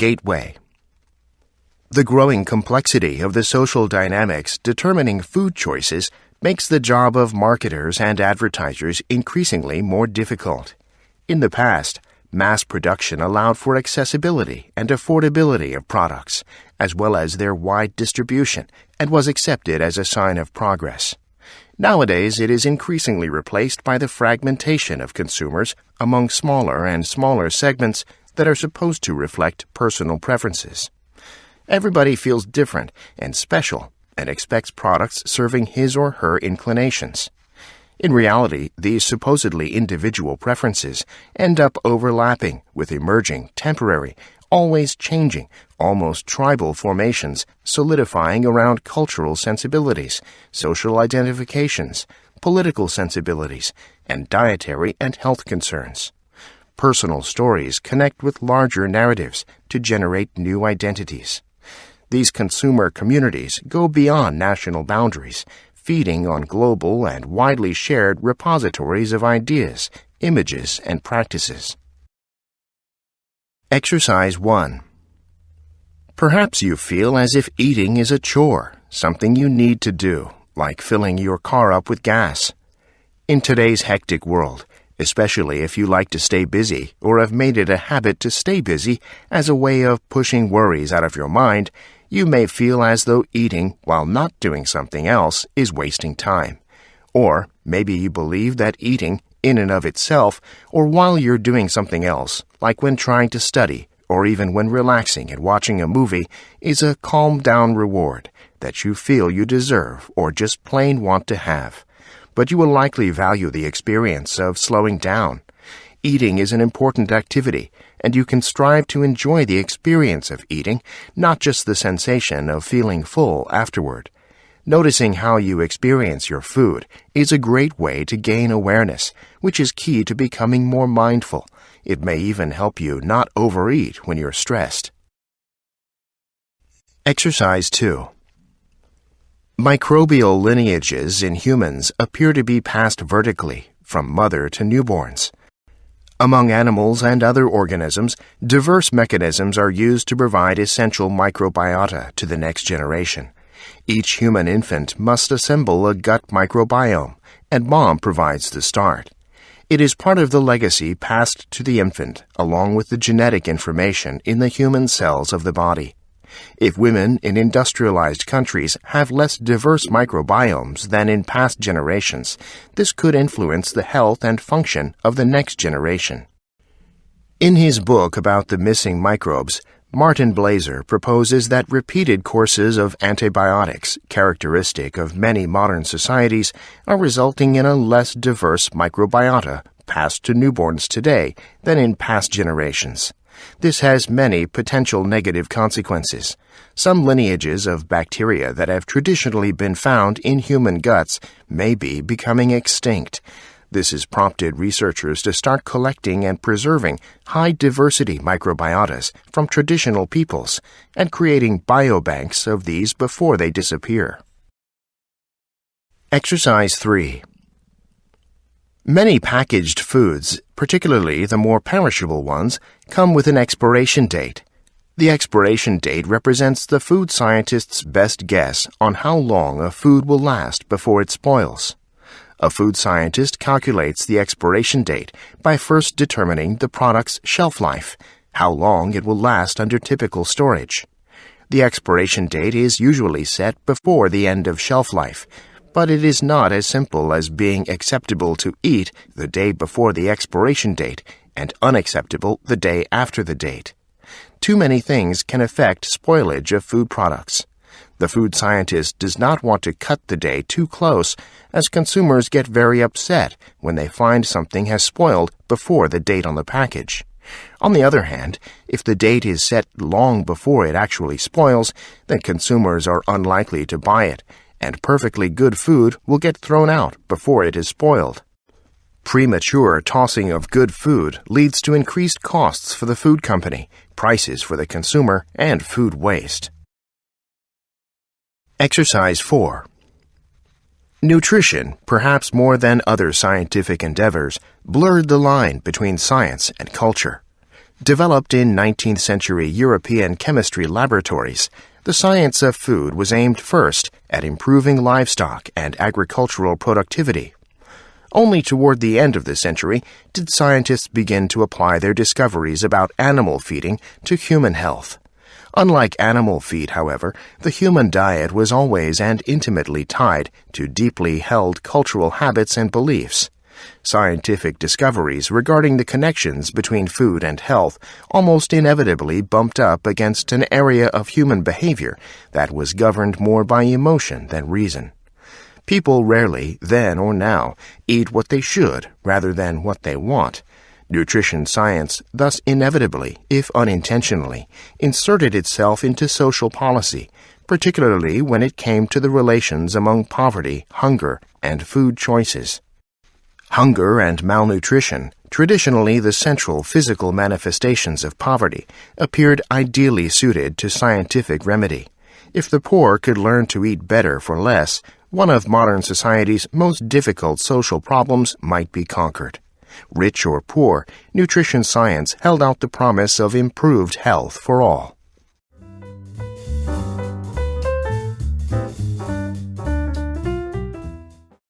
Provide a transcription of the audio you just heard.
gateway. The growing complexity of the social dynamics determining food choices makes the job of marketers and advertisers increasingly more difficult. In the past, mass production allowed for accessibility and affordability of products, as well as their wide distribution, and was accepted as a sign of progress. Nowadays, it is increasingly replaced by the fragmentation of consumers among smaller and smaller segments that are supposed to reflect personal preferences. Everybody feels different and special and expects products serving his or her inclinations. In reality, these supposedly individual preferences end up overlapping with emerging, temporary, always changing, almost tribal formations solidifying around cultural sensibilities, social identifications, political sensibilities, and dietary and health concerns. Personal stories connect with larger narratives to generate new identities. These consumer communities go beyond national boundaries, feeding on global and widely shared repositories of ideas, images, and practices. Exercise 1. Perhaps you feel as if eating is a chore, something you need to do, like filling your car up with gas. In today's hectic world, especially if you like to stay busy or have made it a habit to stay busy as a way of pushing worries out of your mind, you may feel as though eating while not doing something else is wasting time. Or maybe you believe that eating, in and of itself, or while you're doing something else, like when trying to study, or even when relaxing and watching a movie, is a calm-down reward that you feel you deserve or just plain want to have. But you will likely value the experience of slowing down. Eating is an important activity, and you can strive to enjoy the experience of eating, not just the sensation of feeling full afterward. Noticing how you experience your food is a great way to gain awareness, which is key to becoming more mindful. It may even help you not overeat when you're stressed. Exercise 2. Microbial lineages in humans appear to be passed vertically, from mother to newborns. Among animals and other organisms, diverse mechanisms are used to provide essential microbiota to the next generation. Each human infant must assemble a gut microbiome, and mom provides the start. It is part of the legacy passed to the infant, along with the genetic information in the human cells of the body. If women in industrialized countries have less diverse microbiomes than in past generations, this could influence the health and function of the next generation. In his book about the missing microbes, Martin Blaser proposes that repeated courses of antibiotics, characteristic of many modern societies, are resulting in a less diverse microbiota passed to newborns today than in past generations. This has many potential negative consequences. Some lineages of bacteria that have traditionally been found in human guts may be becoming extinct. This has prompted researchers to start collecting and preserving high-diversity microbiotas from traditional peoples and creating biobanks of these before they disappear. Exercise 3. Many packaged foods, particularly the more perishable ones, come with an expiration date. The expiration date represents the food scientist's best guess on how long a food will last before it spoils. A food scientist calculates the expiration date by first determining the product's shelf life, how long it will last under typical storage. The expiration date is usually set before the end of shelf life, but it is not as simple as being acceptable to eat the day before the expiration date and unacceptable the day after the date. Too many things can affect spoilage of food products. The food scientist does not want to cut the day too close, as consumers get very upset when they find something has spoiled before the date on the package. On the other hand, if the date is set long before it actually spoils, then consumers are unlikely to buy it, and perfectly good food will get thrown out before it is spoiled. Premature tossing of good food leads to increased costs for the food company, prices for the consumer, and food waste. Exercise 4. Nutrition, perhaps more than other scientific endeavors, blurred the line between science and culture. Developed in 19th century European chemistry laboratories, the science of food was aimed first at improving livestock and agricultural productivity. Only toward the end of the century did scientists begin to apply their discoveries about animal feeding to human health. Unlike animal feed, however, the human diet was always and intimately tied to deeply held cultural habits and beliefs. Scientific discoveries regarding the connections between food and health almost inevitably bumped up against an area of human behavior that was governed more by emotion than reason. People rarely, then or now, eat what they should rather than what they want. Nutrition science thus inevitably, if unintentionally, inserted itself into social policy, particularly when it came to the relations among poverty, hunger, and food choices. Hunger and malnutrition, traditionally the central physical manifestations of poverty, appeared ideally suited to scientific remedy. If the poor could learn to eat better for less, one of modern society's most difficult social problems might be conquered. Rich or poor, nutrition science held out the promise of improved health for all.